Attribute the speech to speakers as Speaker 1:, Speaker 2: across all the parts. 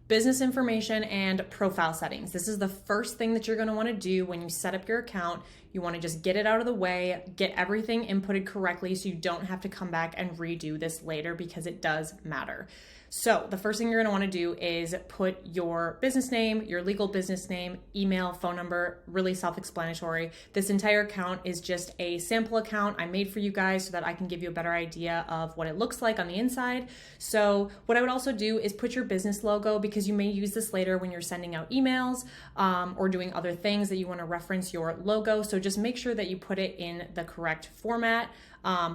Speaker 1: Business information and profile settings. This is the first thing that you're going to want to do when you set up your account. You want to just get it out of the way, get everything inputted correctly so you don't have to come back and redo this later, because it does matter. So the first thing you're going to want to do is put your business name, your legal business name, email, phone number, really self-explanatory. This entire account is just a sample account I made for you guys so that I can give you a better idea of what it looks like on the inside. So what I would also do is put your business logo, because you may use this later when you're sending out emails or doing other things that you want to reference your logo. So just make sure that you put it in the correct format.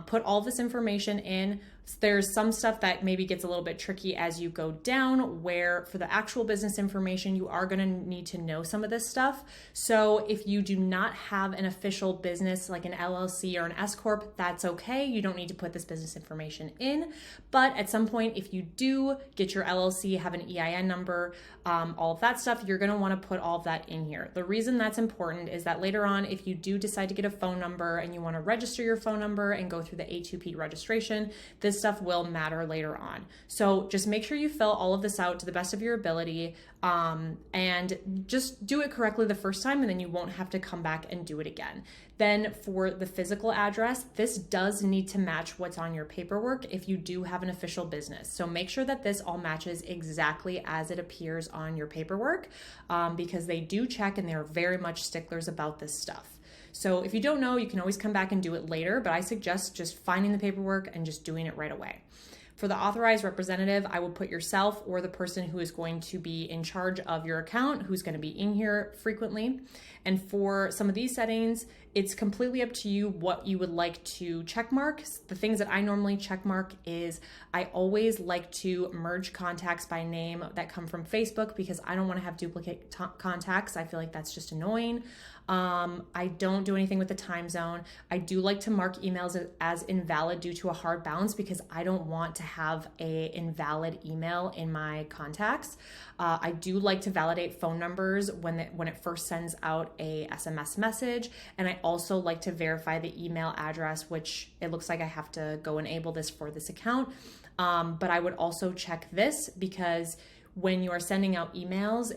Speaker 1: Put all this information in. There's some stuff that maybe gets a little bit tricky as you go down, where for the actual business information, you are going to need to know some of this stuff. So if you do not have an official business like an LLC or an S Corp, that's okay. You don't need to put this business information in. But at some point, if you do get your LLC, have an EIN number, all of that stuff, you're going to want to put all of that in here. The reason that's important is that later on, if you do decide to get a phone number and you want to register your phone number and go through the A2P registration, this stuff will matter later on. So just make sure you fill all of this out to the best of your ability, and just do it correctly the first time, and then you won't have to come back and do it again. Then for the physical address, this does need to match what's on your paperwork if you do have an official business. So make sure that this all matches exactly as it appears on your paperwork, because they do check and they're very much sticklers about this stuff. So if you don't know, you can always come back and do it later, but I suggest just finding the paperwork and just doing it right away. For the authorized representative, I would put yourself or the person who is going to be in charge of your account, who's going to be in here frequently. And for some of these settings, it's completely up to you what you would like to check mark. The things that I normally check mark is I always like to merge contacts by name that come from Facebook, because I don't want to have duplicate contacts. I feel like that's just annoying. I don't do anything with the time zone. I do like to mark emails as invalid due to a hard bounce, because I don't want to have a invalid email in my contacts. I do like to validate phone numbers when it first sends out a SMS message. And I also like to verify the email address, which it looks like I have to go enable this for this account. But I would also check this, because when you are sending out emails,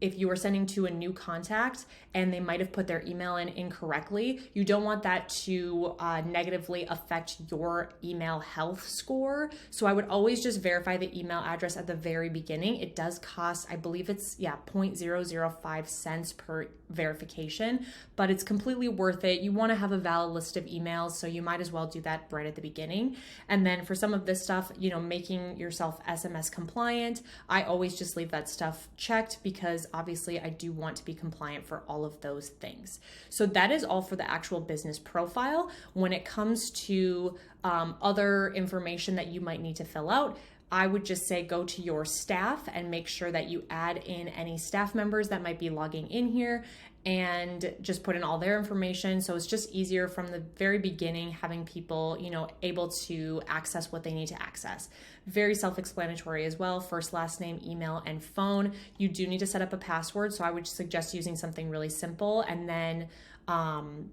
Speaker 1: if you are sending to a new contact and they might have put their email in incorrectly, you don't want that to negatively affect your email health score. So I would always just verify the email address at the very beginning. It does cost, I believe it's 0.005 cents per verification, but it's completely worth it. You want to have a valid list of emails, so you might as well do that right at the beginning. And then for some of this stuff, making yourself SMS compliant, I always just leave that stuff checked, because obviously I do want to be compliant for all of those things. So that is all for the actual business profile. When it comes to other information that you might need to fill out, I would just say go to your staff and make sure that you add in any staff members that might be logging in here, and just put in all their information. So it's just easier from the very beginning, having people, able to access what they need to access. Very self-explanatory as well. First, last name, email, and phone. You do need to set up a password. So I would suggest using something really simple, and then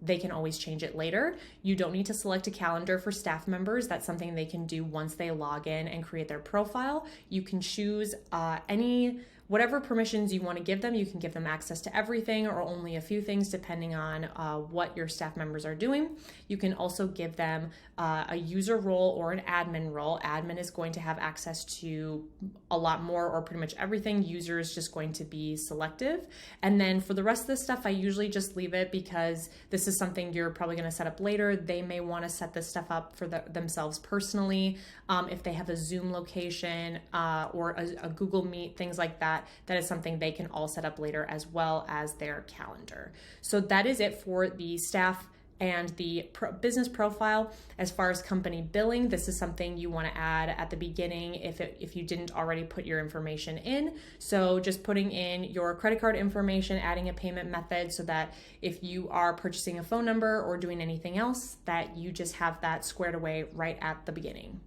Speaker 1: they can always change it later. You don't need to select a calendar for staff members. That's something they can do once they log in and create their profile. You can choose whatever permissions you want to give them. You can give them access to everything or only a few things, depending on what your staff members are doing. You can also give them a user role or an admin role. Admin is going to have access to a lot more, or pretty much everything. User is just going to be selective. And then for the rest of the stuff, I usually just leave it, because this is something you're probably going to set up later. They may want to set this stuff up for themselves personally. If they have a Zoom location or a Google Meet, things like that, that is something they can all set up later, as well as their calendar. So that is it for the staff and the business profile. As far as company billing, this is something you want to add at the beginning if you didn't already put your information in. So just putting in your credit card information, adding a payment method, so that if you are purchasing a phone number or doing anything else, that you just have that squared away right at the beginning.